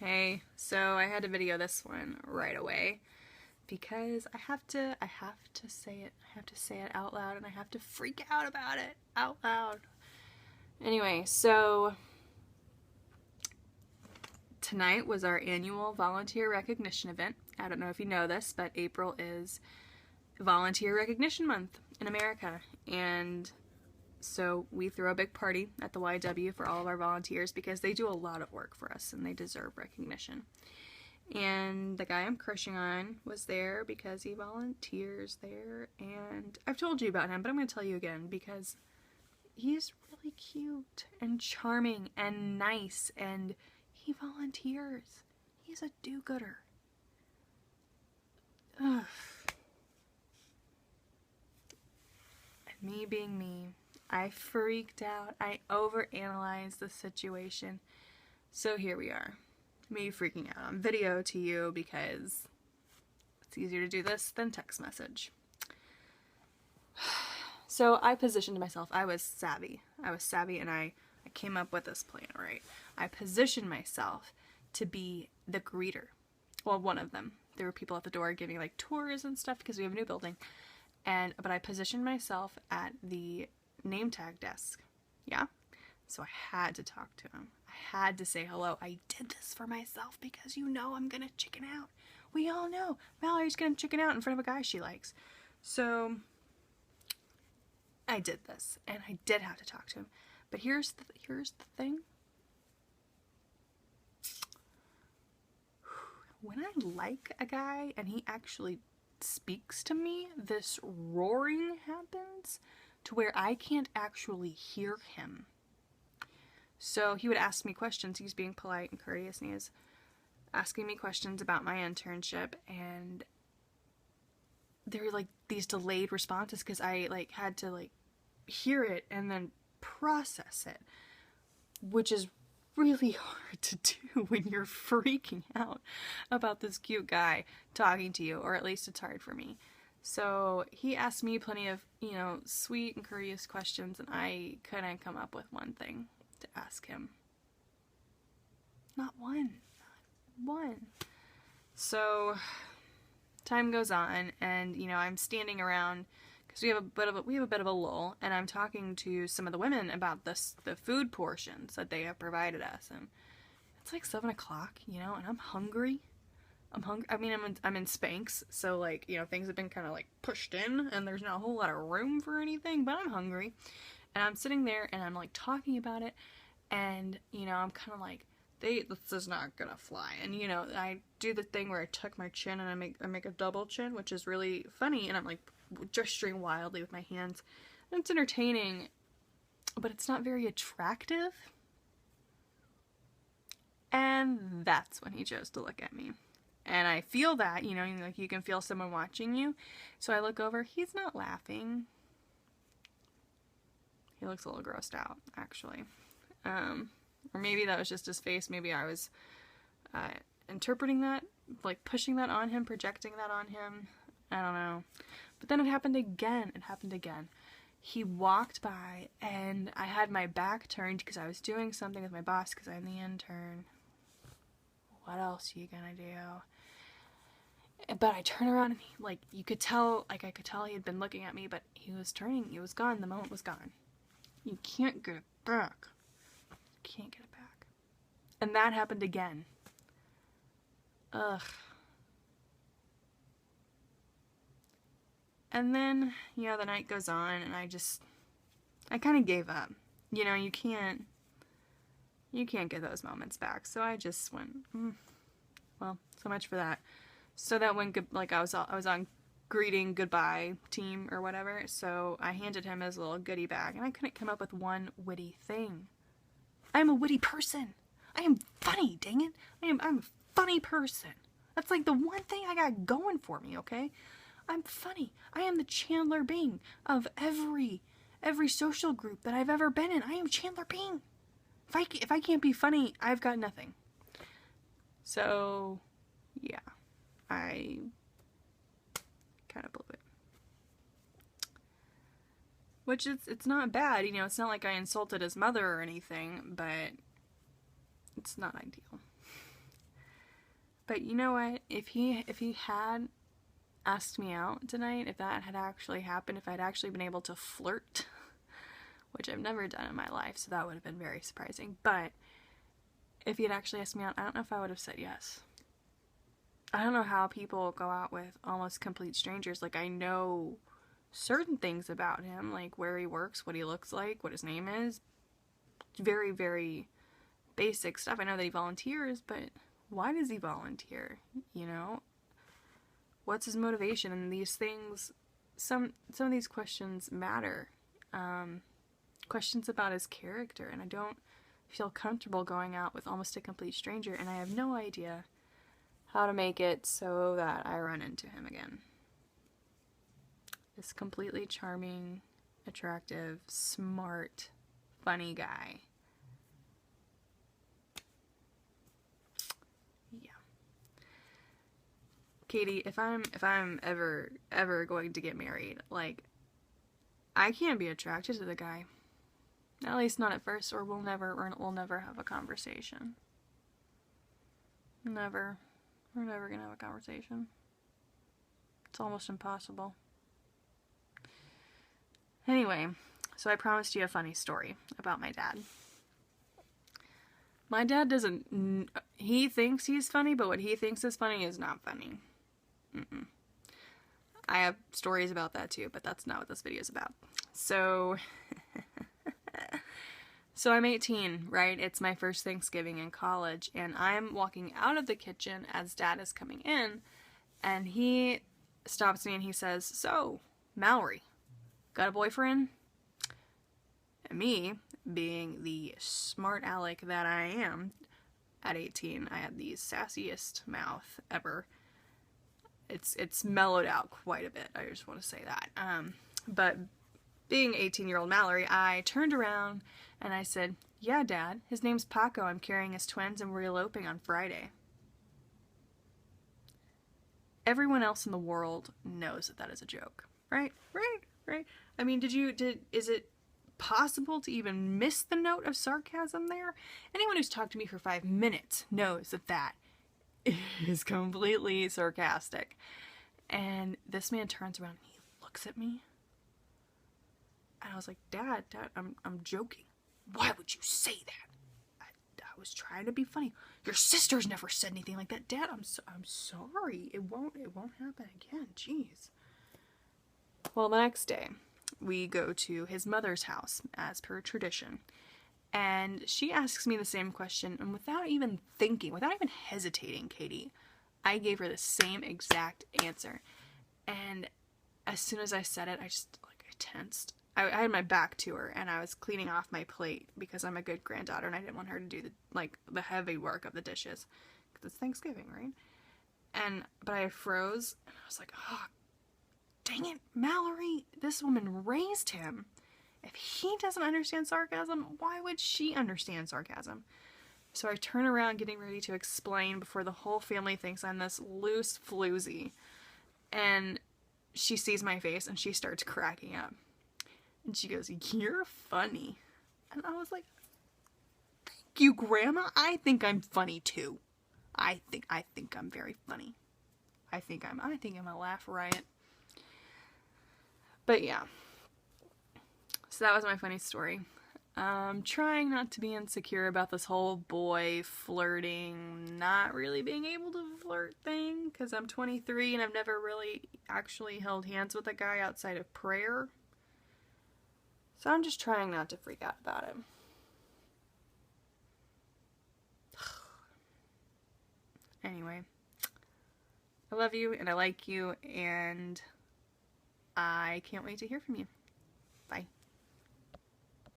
Hey, so I had to video this one right away because I have to say it. I have to say it out loud and I have to freak out about it out loud. Anyway, so tonight was our annual volunteer recognition event. I don't know if you know this, but April is Volunteer Recognition Month in America, and so we throw a big party at the YW for all of our volunteers because they do a lot of work for us and they deserve recognition. And the guy I'm crushing on was there because he volunteers there, and I've told you about him, but I'm going to tell you again because he's really cute and charming and nice, and he volunteers. He's a do-gooder. Ugh. And me being me, I freaked out. I overanalyzed the situation. So here we are. Me freaking out on video to you because it's easier to do this than text message. So I positioned myself. I was savvy and I came up with this plan, right? I positioned myself to be the greeter. Well, one of them. There were people at the door giving like tours and stuff because we have a new building. But I positioned myself at the name tag desk. Yeah? So I had to talk to him. I had to say hello. I did this for myself because you know I'm gonna chicken out. We all know Mallory's gonna chicken out in front of a guy she likes. So I did this, and I did have to talk to him. But here's the thing. When I like a guy and he actually speaks to me, this roaring happens to where I can't actually hear him. So he would ask me questions. He's being polite and courteous, and he was asking me questions about my internship, and there were like these delayed responses because I like had to like hear it and then process it, which is really hard to do when you're freaking out about this cute guy talking to you, or at least it's hard for me. So he asked me plenty of, sweet and courteous questions, and I couldn't come up with one thing to ask him. Not one. So time goes on, and I'm standing around because we have a bit of a lull, and I'm talking to some of the women about the food portions that they have provided us, and it's like 7 o'clock, and I'm hungry. I mean, I'm in Spanx, so like, things have been kind of like pushed in, and there's not a whole lot of room for anything, but I'm hungry. And I'm sitting there, and I'm like talking about it, and, I'm kind of like, this is not gonna fly. And, I do the thing where I tuck my chin, and I make a double chin, which is really funny, and I'm like gesturing wildly with my hands. And it's entertaining, but it's not very attractive. And that's when he chose to look at me. And I feel that, like you can feel someone watching you. So I look over, he's not laughing. He looks a little grossed out, actually. Or maybe that was just his face. Maybe I was interpreting that, like pushing that on him, projecting that on him. I don't know. But then it happened again. He walked by, and I had my back turned because I was doing something with my boss because I'm the intern. What else are you gonna do? But I turn around, and he, like, I could tell he had been looking at me, but he was turning. He was gone. The moment was gone. You can't get it back. And that happened again. Ugh. And then, the night goes on, and I kind of gave up. You can't get those moments back. So I just went, well, so much for that. So that went good. Like I was on greeting goodbye team or whatever. So I handed him his little goodie bag, and I couldn't come up with one witty thing. I'm a witty person. I am funny, dang it. I'm a funny person. That's like the one thing I got going for me, okay? I'm funny. I am the Chandler Bing of every social group that I've ever been in. I am Chandler Bing. If I can't be funny, I've got nothing. So, yeah. I kind of blew it. Which it's not bad, it's not like I insulted his mother or anything, but it's not ideal. But you know what? If he had asked me out tonight, if that had actually happened, if I'd actually been able to flirt, which I've never done in my life, so that would have been very surprising. But if he had actually asked me out, I don't know if I would have said yes. I don't know how people go out with almost complete strangers. Like, I know certain things about him, like where he works, what he looks like, what his name is. Very, very basic stuff. I know that he volunteers, but why does he volunteer? You know? What's his motivation? And these things, some of these questions matter. Questions about his character, and I don't feel comfortable going out with almost a complete stranger, and I have no idea how to make it so that I run into him again. This completely charming, attractive, smart, funny guy. Yeah. Katie, if I'm ever going to get married, like, I can't be attracted to the guy. At least not at first, or we'll never have a conversation. Never. We're never gonna have a conversation. It's almost impossible. Anyway, so I promised you a funny story about my dad. My dad doesn't... He thinks he's funny, but what he thinks is funny is not funny. Mm-mm. I have stories about that too, but that's not what this video is about. So... So I'm 18, right? It's my first Thanksgiving in college, and I'm walking out of the kitchen as Dad is coming in, and he stops me and he says, "So, Mallory, got a boyfriend?" And me, being the smart aleck that I am, at 18, I had the sassiest mouth ever. It's mellowed out quite a bit, I just want to say that. But being 18-year-old Mallory, I turned around and I said, "Yeah, Dad, his name's Paco. I'm carrying his twins and we're eloping on Friday." Everyone else in the world knows that that is a joke, right? Right. I mean, is it possible to even miss the note of sarcasm there? Anyone who's talked to me for 5 minutes knows that that is completely sarcastic. And this man turns around and he looks at me. And I was like, Dad, I'm joking. Why would you say that? I was trying to be funny. Your sister's never said anything like that. Dad, I'm sorry. It won't happen again. Jeez. Well, the next day, we go to his mother's house, as per tradition. And she asks me the same question, and without even thinking, without even hesitating, Katie, I gave her the same exact answer. And as soon as I said it, I tensed. I had my back to her, and I was cleaning off my plate because I'm a good granddaughter, and I didn't want her to do the heavy work of the dishes because it's Thanksgiving, right? But I froze, and I was like, "Oh, dang it, Mallory! This woman raised him. If he doesn't understand sarcasm, why would she understand sarcasm?" So I turn around, getting ready to explain before the whole family thinks I'm this loose floozy, and she sees my face, and she starts cracking up. And she goes, "You're funny." And I was like, "Thank you, Grandma. I think I'm funny too. I think I'm very funny. I think I'm a laugh riot." But yeah. So that was my funny story. Trying not to be insecure about this whole boy flirting, not really being able to flirt thing, because I'm 23 and I've never really actually held hands with a guy outside of prayer. So I'm just trying not to freak out about it. Anyway, I love you and I like you and I can't wait to hear from you.